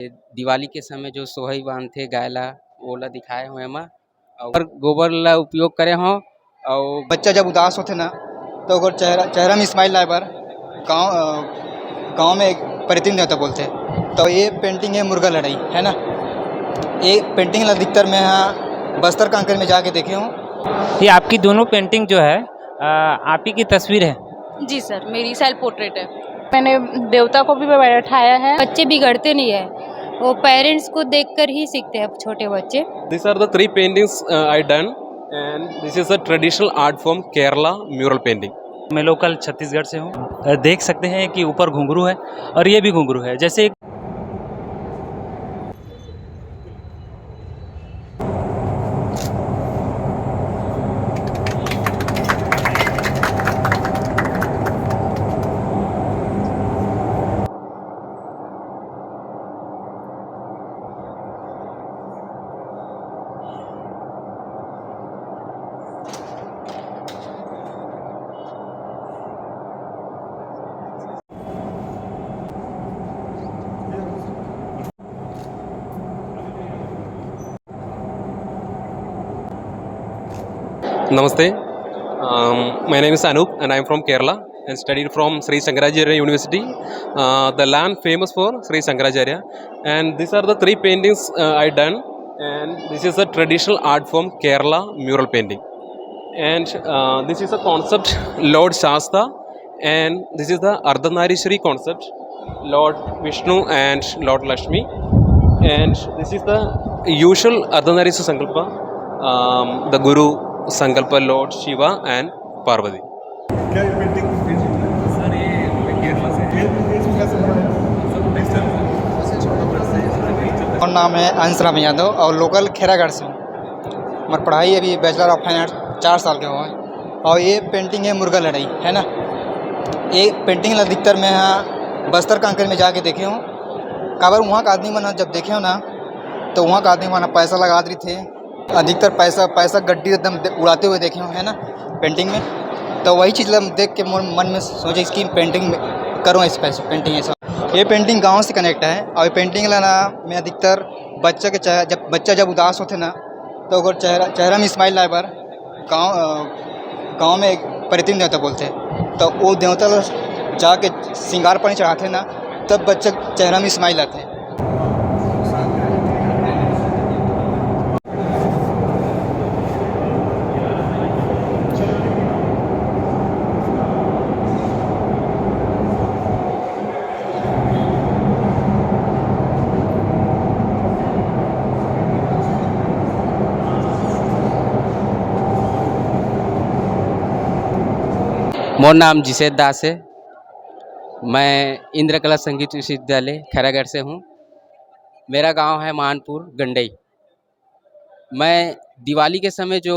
दिवाली के समय जो सोहई बांधथे गाय ला ओला दिखाए हुए एमा और गोबर ला उपयोग करे हों और बच्चा जब उदास होते ना तो ओकर चेहरा चेहरा में स्माइल लाए बर गांव में एक प्रतिदिन देवता बोलते हैं। तो ये पेंटिंग है मुर्गा लड़ाई है ना। ये पेंटिंग अधिकतर मैं यहाँ बस्तर कांकेर में जाके देखे हूँ। ये आपकी दोनों पेंटिंग जो है आप ही की तस्वीर है? जी सर, मेरी सेल्फ पोर्ट्रेट है। मैंने देवता को भी बैठाया है। बच्चे बिगड़ते नहीं है, वो पेरेंट्स को देखकर ही सीखते हैं छोटे बच्चे। These are the three paintings I done, and this is a traditional art form Kerala mural painting. मैं लोकल छत्तीसगढ़ से हूँ। देख सकते हैं कि ऊपर घुंघरू है और ये भी घुंघरू है। जैसे Namaste. My name is Anup and I am from Kerala and studied from Sri Shankaracharya University, the land famous for Sri Shankaracharya. And these are the three paintings I done, and this is a traditional art form Kerala mural painting. And this is a concept Lord Shasta, and this is the Ardhanarishwari concept, Lord Vishnu and Lord Lakshmi. And this is the usual Ardhanarishwara Sankalpa, the Guru संकल्प Lord Shiva and Parvati. क्या ये painting sir ये केरला से और नाम है अंशराम यादव और local Khairagarh से हूँ। हमारी पढ़ाई अभी बैचलर ऑफ फाइन आर्ट 4 साल के हुआ है। और ये पेंटिंग है मुर्गा लड़ाई है ना। ये पेंटिंग अधिकतर मैं यहाँ बस्तर कांकेर में जाके देखे हूँ। काबर वहाँ का आदमी मना जब देखे हो ना तो वहाँ का आदमी मना पैसा लगा रही थे, अधिकतर पैसा गड्डी एकदम उड़ाते हुए देखे हूँ है ना पेंटिंग में। तो वही चीज़ देख के मन में सोचे इसकी पेंटिंग करूँ, इस पैसे पेंटिंग ऐसा। ये पेंटिंग गांव से कनेक्ट है और ये पेंटिंग लाना मैं अधिकतर बच्चा जब उदास होते ना तो ओकर चेहरा में स्माइल लाए बार गाँव में एक प्रतिदिन देवता बोलते हैं। तो वो देवता जाके श्रृंगार पानी चढ़ाते ना तब बच्चे चेहरा में स्माइल आते हैं। मोर नाम जिसेद दास है। मैं इंद्र कला संगीत विश्वविद्यालय खैरागढ़ से हूँ। मेरा गांव है मानपुर गंडई। मैं दिवाली के समय जो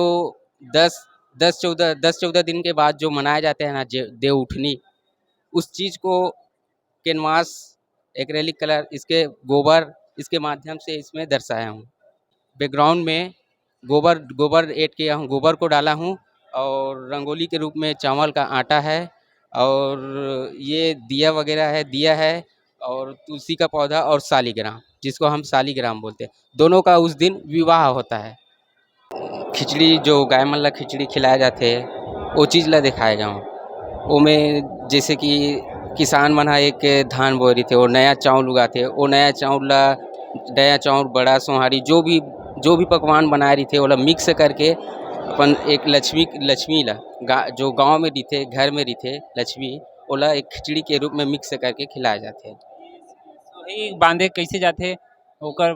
10-14 दिन के बाद जो मनाए जाते हैं ना देव उठनी, उस चीज़ को कैनवास, एक्रेलिक कलर, इसके गोबर, इसके माध्यम से इसमें दर्शाया हूँ। बैकग्राउंड में गोबर ऐड किया हूँ, गोबर को डाला हूँ और रंगोली के रूप में चावल का आटा है और ये दिया है और तुलसी का पौधा और सालीग्राम, जिसको हम सालीग्राम बोलते हैं। दोनों का उस दिन विवाह होता है। खिचड़ी जो गाय मन ला खिचड़ी खिलाया जाते है वो चीज़ ला दिखाए गए वो में, जैसे कि किसान मन एक धान बोए रही थे और नया चावल उगाते, वो नया चावल बड़ा सोहारी जो भी पकवान बनाए रही थे वो मिक्स करके अपन एक लक्ष्मी ला जो गांव में रही थे, घर में रही थे लक्ष्मी, ओला एक खिचड़ी के रूप में मिक्स करके खिलाए जाते हैं। सोहई बांधे कैसे जाते होकर?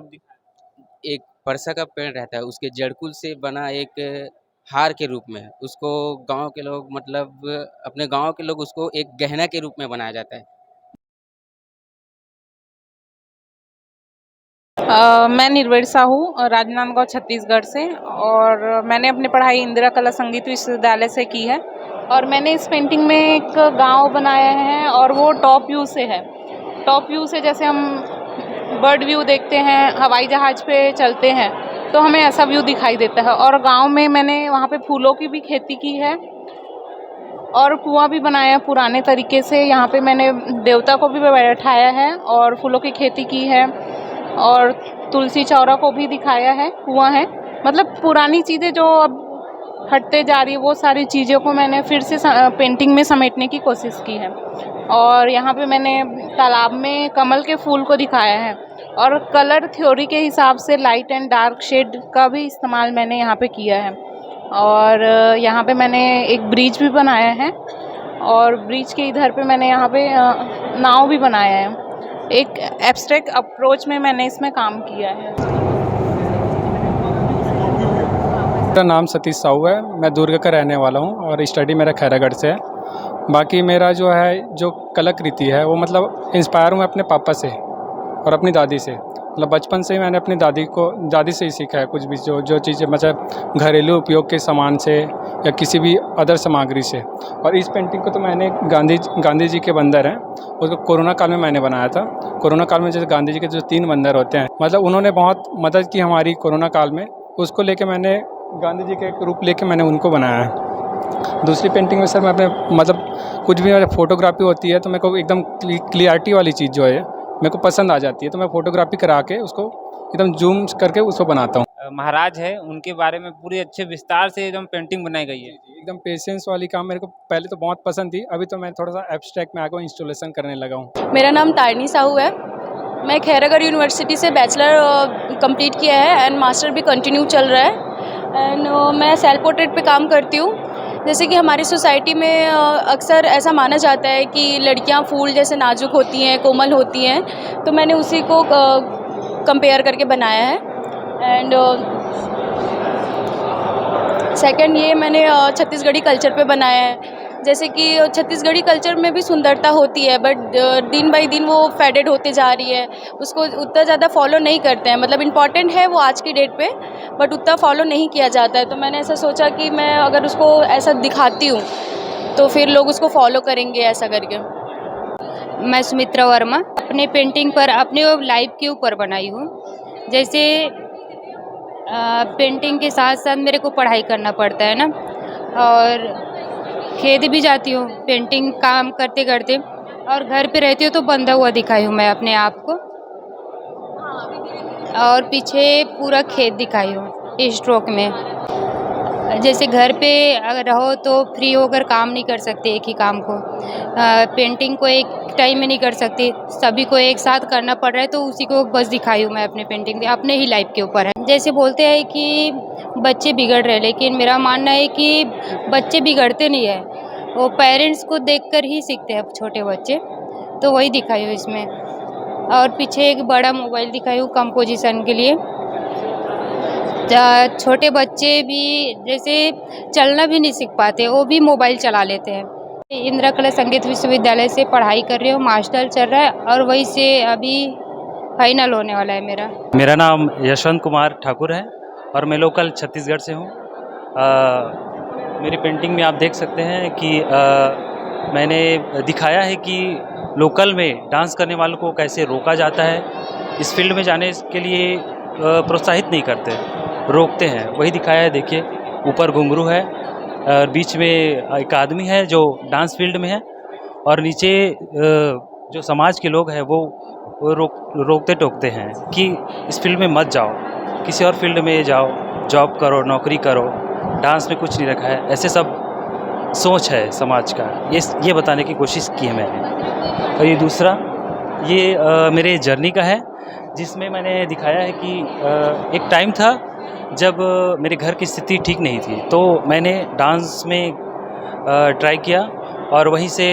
एक परसा का पेड़ रहता है, उसके जड़कुल से बना एक हार के रूप में उसको गांव के लोग, मतलब अपने गांव के लोग, उसको एक गहना के रूप में बनाया जाता है। मैं निर्वेद साहू, राजनांदगांव छत्तीसगढ़ से, और मैंने अपनी पढ़ाई इंदिरा कला संगीत विश्वविद्यालय से की है। और मैंने इस पेंटिंग में एक गांव बनाया है और वो टॉप व्यू से है। टॉप व्यू से जैसे हम बर्ड व्यू देखते हैं, हवाई जहाज़ पे चलते हैं, तो हमें ऐसा व्यू दिखाई देता है। और गांव में मैंने वहाँ पे फूलों की भी खेती की है और कुआं भी बनाया पुराने तरीके से। यहाँ पे मैंने देवता को भी बैठाया है और फूलों की खेती की है। और तुलसी चौरा को भी दिखाया है हुआ है। मतलब पुरानी चीज़ें जो अब हटते जा रही है वो सारी चीज़ों को मैंने फिर से पेंटिंग में समेटने की कोशिश की है। और यहाँ पे मैंने तालाब में कमल के फूल को दिखाया है और कलर थ्योरी के हिसाब से लाइट एंड डार्क शेड का भी इस्तेमाल मैंने यहाँ पे किया है। और यहाँ पे मैंने एक ब्रिज भी बनाया है और ब्रिज के इधर पे मैंने यहाँ पे नाव भी बनाया है। एक एब्स्ट्रैक्ट अप्रोच में मैंने इसमें काम किया है। मेरा नाम सतीश साहू है। मैं दुर्ग का रहने वाला हूँ और स्टडी मेरा खैरागढ़ से है। बाकी मेरा जो कलाकृति है वो मतलब इंस्पायर हूँ मैं अपने पापा से और अपनी दादी से। मतलब बचपन से ही मैंने अपनी दादी से ही सीखा है कुछ भी जो चीज़ें मतलब घरेलू उपयोग के सामान से या किसी भी अदर सामग्री से। और इस पेंटिंग को तो मैंने गांधी जी के बंदर हैं उसको कोरोना काल में मैंने बनाया था। कोरोना काल में जैसे गांधी जी के जो 3 बंदर होते हैं मतलब उन्होंने बहुत मदद की हमारी कोरोना काल में, उसको लेके मैंने गांधी जी के एक रूप लेके मैंने उनको बनाया है। दूसरी पेंटिंग में सर मैं अपने मतलब कुछ भी फोटोग्राफी होती है तो मेरे को एकदम क्लियरिटी वाली चीज़ जो है मेरे को पसंद आ जाती है, तो मैं फोटोग्राफी करा के उसको एकदम जूम करके उसको बनाता हूँ। महाराज है उनके बारे में पूरी अच्छे विस्तार से एकदम पेंटिंग बनाई गई है। एकदम पेशेंस वाली काम मेरे को पहले तो बहुत पसंद थी, अभी तो मैं थोड़ा सा एब्स्ट्रैक्ट में आगे इंस्टॉलेशन करने लगा हूँ। मेरा नाम तारनी साहू है। मैं खैरागढ़ यूनिवर्सिटी से बैचलर कंप्लीट किया है एंड मास्टर भी कंटिन्यू चल रहा है। एंड मैं सेल्फ पोर्ट्रेट पे काम करती हूँ। जैसे कि हमारी सोसाइटी में अक्सर ऐसा माना जाता है कि लड़कियां फूल जैसे नाजुक होती हैं, कोमल होती हैं, तो मैंने उसी को कंपेयर करके बनाया है। एंड सेकंड ये मैंने छत्तीसगढ़ी कल्चर पे बनाया है। जैसे कि छत्तीसगढ़ी कल्चर में भी सुंदरता होती है बट दिन बाई दिन वो फेडेड होते जा रही है, उसको उतना ज़्यादा फॉलो नहीं करते हैं। मतलब इम्पॉर्टेंट है वो आज की डेट पे बट उतना फॉलो नहीं किया जाता है। तो मैंने ऐसा सोचा कि मैं अगर उसको ऐसा दिखाती हूँ तो फिर लोग उसको फॉलो करेंगे ऐसा करके। मैं सुमित्रा वर्मा अपने पेंटिंग पर अपने लाइफ के ऊपर बनाई हूँ। जैसे पेंटिंग के साथ साथ मेरे को पढ़ाई करना पड़ता है ना, और खेत भी जाती हूँ पेंटिंग काम करते करते, और घर पे रहती हूँ तो बंधा हुआ दिखाई हूँ मैं अपने आप को। और पीछे पूरा खेत दिखाई हूँ इस स्ट्रोक में। जैसे घर पे अगर रहो तो फ्री होकर काम नहीं कर सकते एक ही काम को, पेंटिंग को एक टाइम में नहीं कर सकती, सभी को एक साथ करना पड़ रहा है, तो उसी को बस दिखाई हूँ मैं अपने पेंटिंग में, अपने ही लाइफ के ऊपर है। जैसे बोलते हैं कि बच्चे बिगड़ रहे, लेकिन मेरा मानना है कि बच्चे बिगड़ते नहीं है, वो पेरेंट्स को देखकर ही सीखते हैं छोटे बच्चे, तो वही दिखाई हूँ इसमें। और पीछे एक बड़ा मोबाइल दिखाई हूँ कंपोजिशन के लिए। छोटे बच्चे भी जैसे चलना भी नहीं सीख पाते, वो भी मोबाइल चला लेते हैं। इंदिरा कला संगीत विश्वविद्यालय से पढ़ाई कर रही हूँ, मास्टर चल रहा है और वही से अभी फाइनल होने वाला है मेरा। मेरा नाम यशवंत कुमार ठाकुर है और मैं लोकल छत्तीसगढ़ से हूँ। मेरी पेंटिंग में आप देख सकते हैं कि मैंने दिखाया है कि लोकल में डांस करने वालों को कैसे रोका जाता है, इस फील्ड में जाने के लिए प्रोत्साहित नहीं करते, रोकते हैं, वही दिखाया है। देखिए ऊपर घुंघरू है और बीच में एक आदमी है जो डांस फील्ड में है, और नीचे जो समाज के लोग हैं वो रोकते टोकते हैं कि इस फील्ड में मत जाओ, किसी और फील्ड में जाओ, जॉब करो, नौकरी करो, डांस में कुछ नहीं रखा है, ऐसे सब सोच है समाज का। ये बताने की कोशिश की है मैंने। और ये दूसरा ये मेरे जर्नी का है, जिसमें मैंने दिखाया है कि एक टाइम था जब मेरे घर की स्थिति ठीक नहीं थी, तो मैंने डांस में ट्राई किया और वहीं से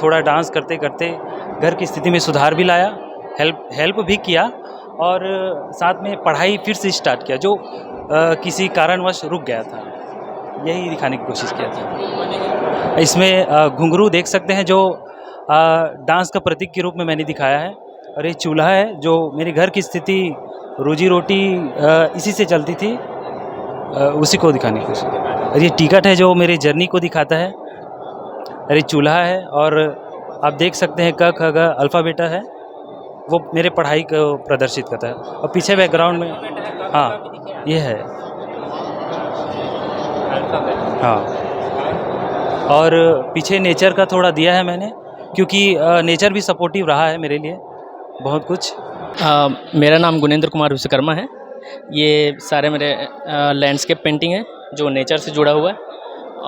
थोड़ा डांस करते करते घर की स्थिति में सुधार भी लाया, हेल्प भी किया, और साथ में पढ़ाई फिर से स्टार्ट किया जो किसी कारणवश रुक गया था। यही दिखाने की कोशिश किया था। इसमें घुंघरू देख सकते हैं जो डांस का प्रतीक के रूप में मैंने दिखाया है, और ये चूल्हा है जो मेरे घर की स्थिति, रोजी रोटी इसी से चलती थी, उसी को दिखाने की कोशिश। और ये टिकट है जो मेरे जर्नी को दिखाता है, और ये चूल्हा है, और आप देख सकते हैं क ख ग अल्फ़ाबेटा है, वो मेरे पढ़ाई को प्रदर्शित करता है। और पीछे बैकग्राउंड में हाँ ये है, हाँ, और पीछे नेचर का थोड़ा दिया है मैंने, क्योंकि नेचर भी सपोर्टिव रहा है मेरे लिए बहुत कुछ। मेरा नाम गुनेंद्र कुमार विश्वकर्मा है। ये सारे मेरे लैंडस्केप पेंटिंग है जो नेचर से जुड़ा हुआ है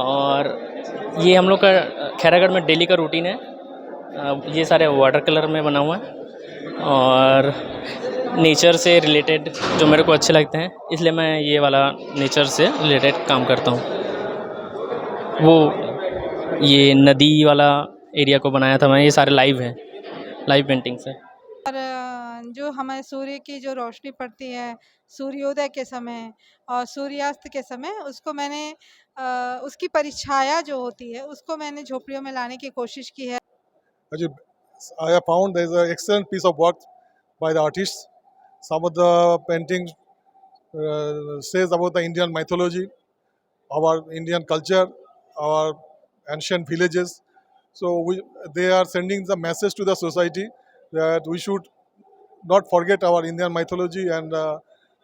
और ये हम लोग का खैरागढ़ में डेली का रूटीन है। ये सारे वाटर कलर में बना हुआ है और नेचर से रिलेटेड जो मेरे को अच्छे लगते हैं, इसलिए मैं ये वाला नेचर से रिलेटेड काम करता हूँ। वो ये नदी वाला एरिया को बनाया था मैं। ये सारे लाइव हैं, लाइव पेंटिंग्स हैं। और जो हमारे सूर्य की जो रोशनी पड़ती है सूर्योदय के समय और सूर्यास्त के समय, उसको मैंने उसकी परिछाया जो होती है उसको मैंने झोपड़ियों में लाने की कोशिश की है। I have found there is an excellent piece of work by the artists. Some of the paintings says about the Indian mythology, our Indian culture, our ancient villages. So they are sending the message to the society that we should not forget our Indian mythology and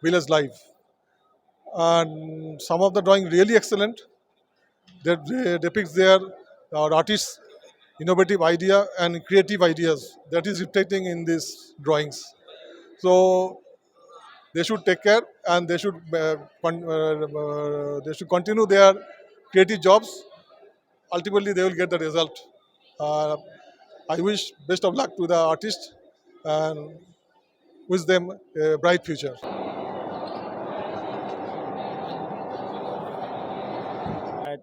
village life. And some of the drawing really excellent. That depicts their artists' innovative idea and creative ideas that is reflecting in these drawings. So they should take care and they should continue their creative jobs. Ultimately, they will get the result. I wish best of luck to the artists and wish them a bright future.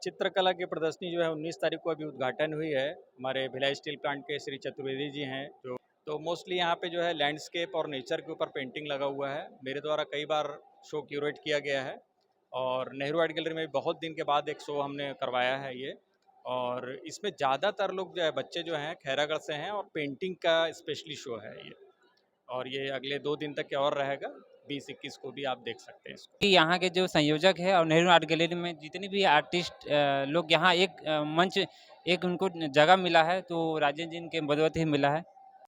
चित्रकला की प्रदर्शनी जो है 19 तारीख को अभी उद्घाटन हुई है। हमारे भिलाई स्टील प्लांट के श्री चतुर्वेदी जी हैं जो तो मोस्टली यहाँ पे जो है लैंडस्केप और नेचर के ऊपर पेंटिंग लगा हुआ है। मेरे द्वारा कई बार शो क्यूरेट किया गया है और नेहरू आर्ट गैलरी में बहुत दिन के बाद एक शो हमने करवाया है ये। और इसमें ज़्यादातर लोग जो है बच्चे जो हैं खैरागढ़ से हैं और पेंटिंग का स्पेशली शो है ये। और ये अगले 2 दिन तक और रहेगा, 20-21 को भी आप देख सकते हैं इसको। यहाँ के जो संयोजक है और नेहरू आर्ट गैलरी में जितने भी आर्टिस्ट लोग यहाँ एक मंच एक उनको जगह मिला है तो राजेंद्र जी के बदौलत ही मिला है।